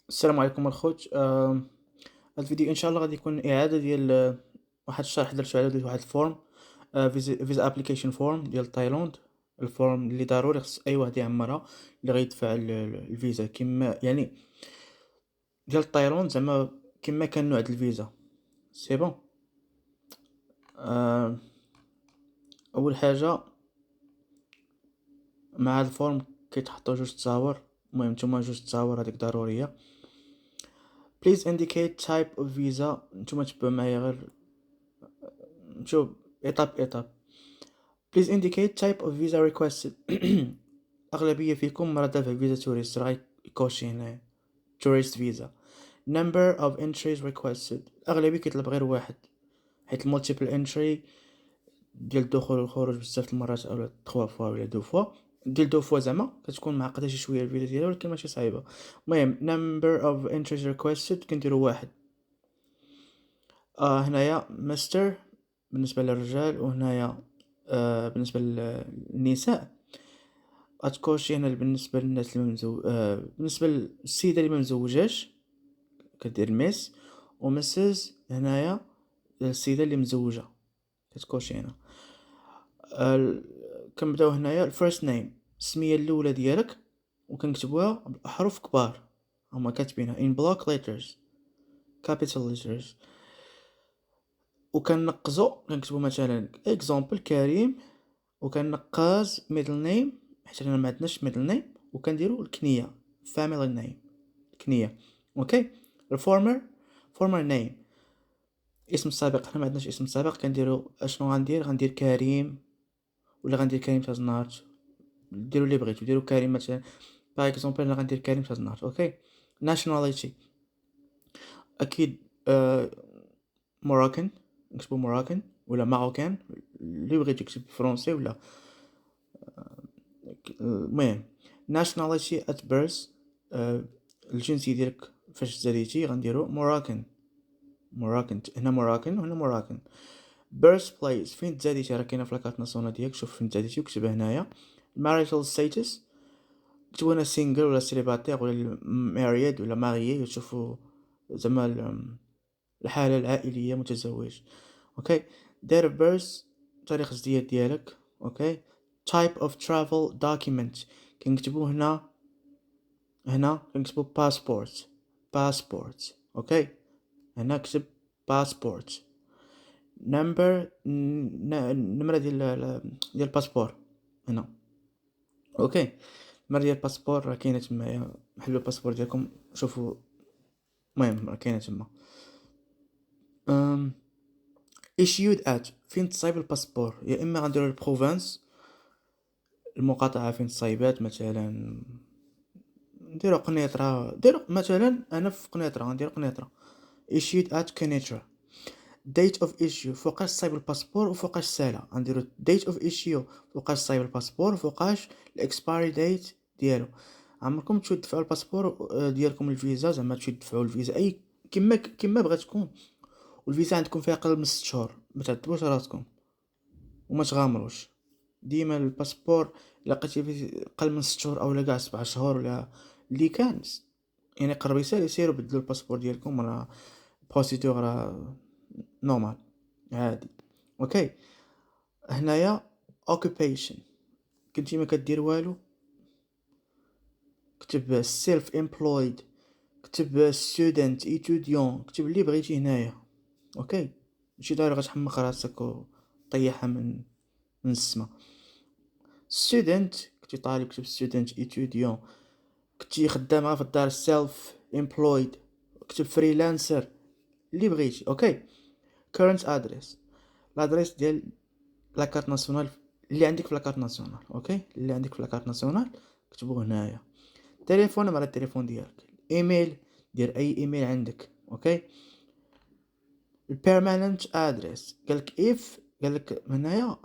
السلام عليكم الخوت. هاد الفيديو ان شاء الله غادي يكون اعاده ديال واحد الشرح درتو على واحد الفورم، فيزا ابليكيشن فورم ديال تايلاند. الفورم اللي ضروري خص اي واحد يعمرها اللي غيدفع الفيزا كيما يعني ديال تايلاند، زعما كيما كان نوع د الفيزا. سي بون. آه اول حاجه مع هاد الفورم كيتحطوا جوج تصاور. المهم نتوما جوج تصاور هذيك ضروريه. please indicate type of visa. نتوما تبعوا معايا غير نشوف ايطاب. please indicate type of visa requested. أغلبية فيكم مرة دافع فيزا توريست، راه يكوشي هنايا tourist visa. number of entries requested، الأغلبية كيطلب غير واحد، حيت multiple entry ديال الدخول والخروج بزاف المرات، أو 3 فوا ولا 2 فوا. ديال 2 فوا زعما كتكون معقدة شي شوية الفيزا ديالها، ولكن ماشي صعيبة. المهم number of entries requested كنديرو واحد. هنايا مستر بالنسبة للرجال، وهنايا بالنسبة للنساء غتكوشي هنا بالنسبة للناس اللي ممزو... بالنسبة للسيدة اللي ممزوجاش كدير ميس، ومسز هنايا السيدة اللي مزوجة كتكوشي هنا. كنبداو هنايا الفيرست نيم، السمية الأولى ديالك، وكنكتبوها بأحرف كبار هما كاتبينها in block letters capital letters. وكنقزو كنكتبو مثلا example كريم، وكنقاز middle name حيت هنا معندناش middle name، وكنديرو الكنية family name الكنية. اوكي. الفورمر former name اسم السابق، حنا معندناش اسم سابق، كنديرو اشنو غندير كريم، ولا غندير كريم تازنارت، ديرو اللي بغيتو، ديرو كريم مثلا باغ اكزومبل انا غندير كريم تازنارت. اوكي. nationality اكيد موراكن، نكتبو موراكن ولا ماروكان اللي بغيتو يكتب فرونسي ولا. المهم nationality at birth، الجنسية ديالك فاش تزاديتي غنديرو موراكن. هنا موراكن وهنا موراكن. birth place فين تزاديتي راه كاينه في لاكارت ناسيونال ديالك، شوف فين تزاديتي وكتبها هنايا. marital status كتبو هنا single ولا célibataire ولا married ولا marié، تشوفوا زعما الحالة العائلية متزوج. اوكي. date of birth تاريخ الازدياد ديالك. اوكي. type of travel document كنكتبو هنا كنكتبو passport. اوكي. هنا كتب passport. النمرة ديال الباسبور هنا. اوكي. النمرة ديال الباسبور راه كاينه تمايا، حلوا الباسبور ديالكم شوفوا. المهم راه كاينه تما. issued at فين تصايب الباسبور، يا اما غنديرو البروفانس المقاطعة فين تصايبات، مثلا نديرو قنيطرة، ديرو مثلا انا في قنيطرة غندير قنيطرة. issued at قنيطرة. date of issue فوقاش صايب الباسبور وفوقاش سالا، غنديرو date of issue فوقاش صايب الباسبور وفوقاش الاكسبيري ديت ديالو. عمركم تمشيو تدفعوا الباسبور ديالكم الفيزا، زعما تمشيو تدفعوا الفيزا اي كيما بغات تكون، والفيزا عندكم فيها اقل من 6 شهور، ما تعذبوش راسكم وما تغامروش. ديما الباسبور لقيتي فيه اقل من 6 شهور اولا كاع 7 شهور ولا اللي كان يعني قرب يسيروا بدلوا الباسبور ديالكم، راه بروسيدور راه نورمال عادي. اوكي. هنايا occupation كنتي ما كدير والو كتب self employed، كتب student étudiant، كتب اللي بغيتي هنايا. اوكي. ماشي ضروري غتحمق راسك وطيحها من السما. student كنتي طالب كتب student étudiant، كنتي خدام في الدار self employed كتب freelancer اللي بغيتي. اوكي. current address الادريس ديال لاكارت ناسيونال اللي عندك في لاكارت ناسيونال. اوكي. اللي عندك في لاكارت ناسيونال كتبوه هنايا. تليفون نمرة التليفون ديالك. ايميل دير اي ايميل عندك. اوكي. البيرماننت ادريس قالك هنايا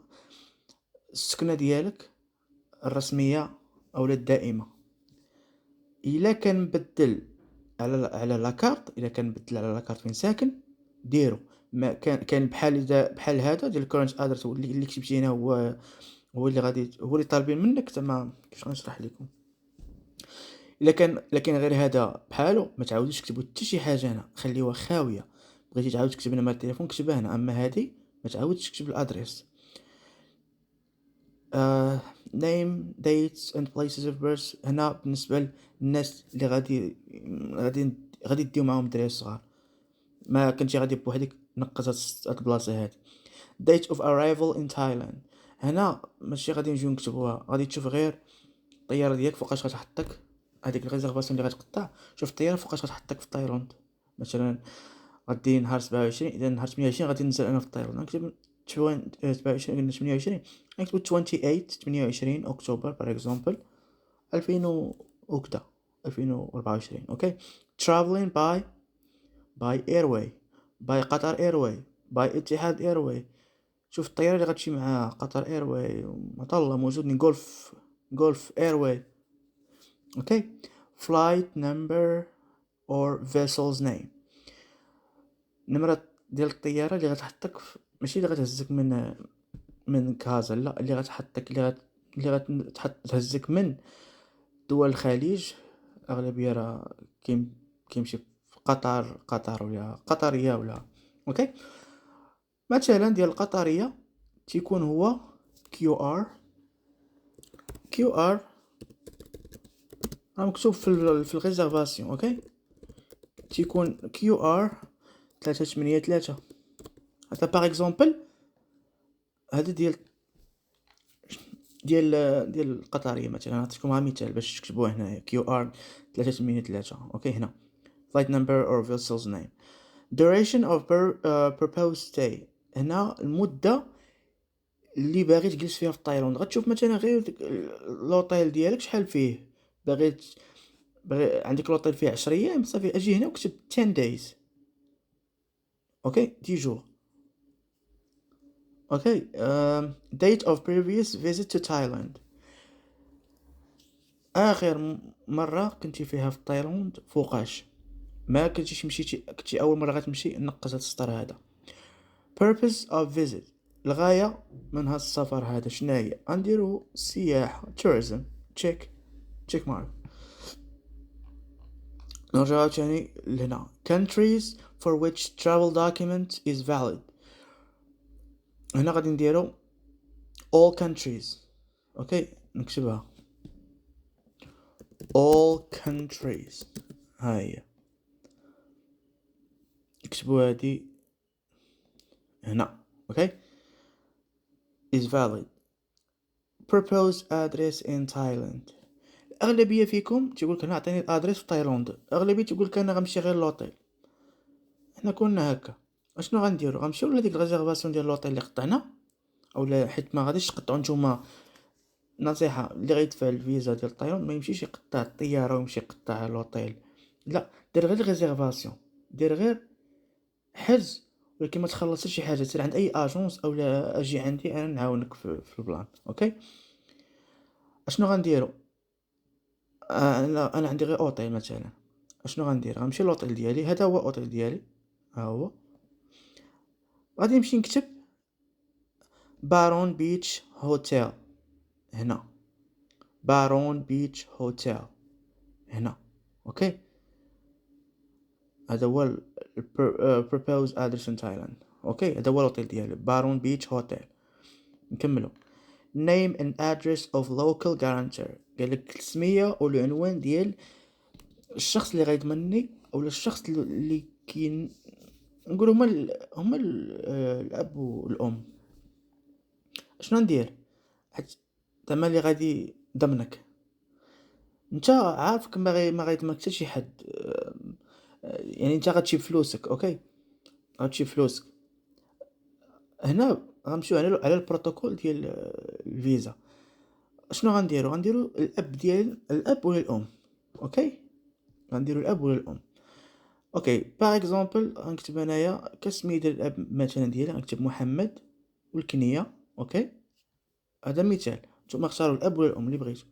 السكنة ديالك الرسمية او الدائمة. الا كان مبدل على لاكارت، الا كان بدل على لاكارت فين ساكن ديرو. ما كان بحال هذا ديال الكورنت ادرس اللي كتبتي هنا، هو اللي غادي هو اللي طالبين منك. تما كيفاش غنشرح لكم. إلا كان غير هذا بحالو ما تعاودوش تكتبوا حتى شي حاجة هنا، خليوها خاوية. بغيتي تعاود تكتب نمرة التليفون كتبها هنا، أما هادي ما تعاودش تكتب الأدريس. name dates and places of birth هنا بالنسبة للناس اللي غادي ديو معاهم الدراري الصغار، ما كنتي غادي بوحدك نقص هاد البلاصة هادي. date of arrival in Thailand هنا ماشي غادي نجيو نكتبوها، غادي تشوف غير الطيارة ديالك فوقاش غتحطك، هاديك الريزيرفاسيون اللي غتقطع، شوف الطيارة فوقاش غتحطك في تايلاند. مثلا غادي نهار 27، اذا نهار 28 غادي ننزل انا في تايلاند، نكتب 27 قلنا 28، نكتب 28 اكتوبر بار اكزومبل 2000 وكذا 2024. اوكي. traveling by airway by قطر airway by اتحاد airway. شوف الطياره اللي غتمشي مع قطر airway مطلة موجود golf airway. اوكي. flight number or vessel's name نمرة ديال الطياره اللي غتحطك ماشي اللي غتهزك من كازا، لا اللي غتحطك اللي غتهزك من دول الخليج. اغلبيه راه كيمشي في قطر ولا قطريه ولا. اوكي. مثلا ديال القطريه تيكون هو QR راه مكتوب في الريزرفاسيون. اوكي. تيكون QR 383. هذا باغ اكزومبل هذا ديال القطريه مثلا، نعطيكم مثال باش تكتبوه هنايا QR 383. اوكي. هنا flight number or vessel's name. duration of proposed stay هنا المده اللي باغي تجلس فيها في تايلاند. غتشوف مثلا غير لوطيل ديالك شحال فيه، باغي عندك لوطيل فيه 10 ايام صافي اجي هنا وكتب 10 days. اوكي 10 جور. اوكي. date of previous visit to Thailand اخر مره كنتي فيها في تايلاند فوقاش، ما كنتيش مشيتي كنتي اول مره غتمشي نقص هاد السطر هذا. purpose of visit الغايه من هاد السفر هذا شناهي؟ نديرو سياحه tourism check mark. نرجع تاني لهنا countries for which travel document is valid. هنا غادي نديرو all countries. اوكي نكتبها all countries هاي اكتبوا هادي هنا. اوكي. is valid. proposed address in Thailand اغلبيه فيكم تيقول لك انا عطيني الادريس في تايلاند، اغلبيه تيقول لك انا غنمشي غير لوطيل. حنا كنا هكا اشنو غنديرو؟ غنمشيو لديك الريزيرفاسيون ديال لوطيل اللي قطعنا، اولا حيت ما غاديش تقطعوا نتوما. نصيحه اللي غيدفع الفيزا ديال تايلاند ما يمشيش يقطع الطياره ويمشي يقطع لوطيل، لا دير غير الريزيرفاسيون، دير غير حجز، ولكن ما تخلصش شي حاجه، سير عند اي اجونس اولا اجي عندي انا نعاونك في البلان. اوكي. اشنو غنديرو؟ انا عندي غير اوتيل مثلا، اشنو غندير؟ غنمشي لوطيل ديالي، هذا هو اوتيل ديالي ها هو، غادي نمشي نكتب بارون بيتش هوتيل هنا، بارون بيتش هوتيل هنا. اوكي. هذا هو proposed address in Thailand. اوكي هذا هو الاوتيل ديالي بارون بيتش هوتيل. نكملو name and address of local guarantor قال لك السميه والعنوان ديال الشخص اللي غيضمنني اولا الشخص اللي نقول هما الاب والام. شنو ندير؟ حيت زعما اللي غادي ضمنك انت عارفك ما غيضمنك حتى شي حد، يعني انت غتجيب فلوسك. اوكي غتجيب فلوسك. هنا غنمشيو على البروتوكول ديال الفيزا. شنو غنديرو الاب ديال الاب ولا الام. اوكي غنديرو الاب ولا الام. اوكي باغ اكزومبل غنكتب انايا كسميه ديال الاب مثلا ديالي غنكتب محمد والكنيه. اوكي هذا مثال، نتوما اختاروا الاب ولا الام اللي بغيتو،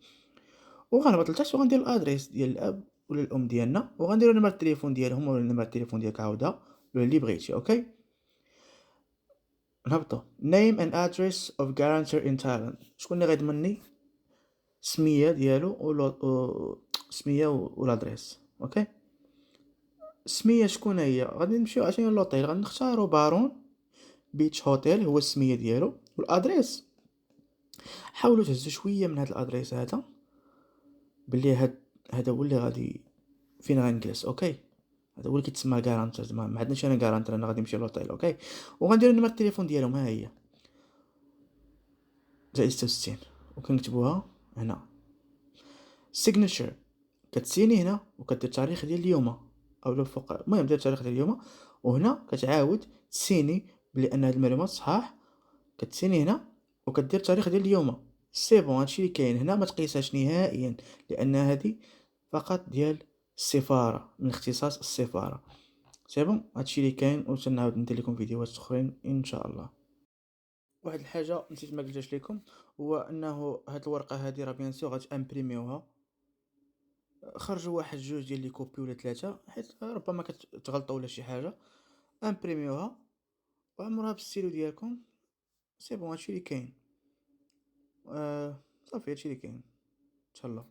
وغنهبط لتحت وغندير الادريس ديال الاب ولا الام ديالنا، وغنديروا نمره التليفون ديالهم ولا نمره التليفون ديالك عاودها ولا اللي بغيتي. اوكي نهبطوا name and address of guarantor in Thailand. شكون اللي غيضمنني؟ سميه ديالو السمية و لادريس. اوكي، السمية شكون هي؟ غادي نمشيو عشان لوطيل، غنختارو بارون بيتش هوتيل هو السمية ديالو، والادريس حاولوا تهزوا شويه من هاد الادريس هذا باللي هذا هو اللي غادي فين غنجلس. اوكي، هذا هو اللي كيتسمى الكارانتر، زعما ما عندناش انا كارانتر، انا غادي نمشي لوطيل. اوكي، وغنديرو نمرة التليفون ديالهم، ها هي زائد 66، وكنكتبوها هنا. سيجنتشر كتسيني هنا وكدير التاريخ ديال اليوم، او لو فوق، المهم دير التاريخ ديال اليوم، وهنا كتعاود تسيني بلي ان هاد المعلومات صحاح، كتسيني هنا وكدير التاريخ ديال اليوم. سي بون، هادشي اللي كاين هنا، ما تقيسهاش نهائيا لان هادي فقط ديال السفاره، من اختصاص السفاره. سي بون، هادشي اللي كاين، وتنعاود ندير لكم فيديوهات اخرين ان شاء الله. واحد الحاجه نسيت ما قلتهاش لكم، هو انه هاد الورقه هادي راه بيان سور غتامبريميوها، خرجوا واحد جوج ديال لي كوبي ولا ثلاثه، حيت ربما كتغلطوا ولا شي حاجه، امبريميوها وعمروها بالستيلو ديالكم. سي بون، هادشي اللي كاين. صافي، هادشي اللي كاين. تهلا.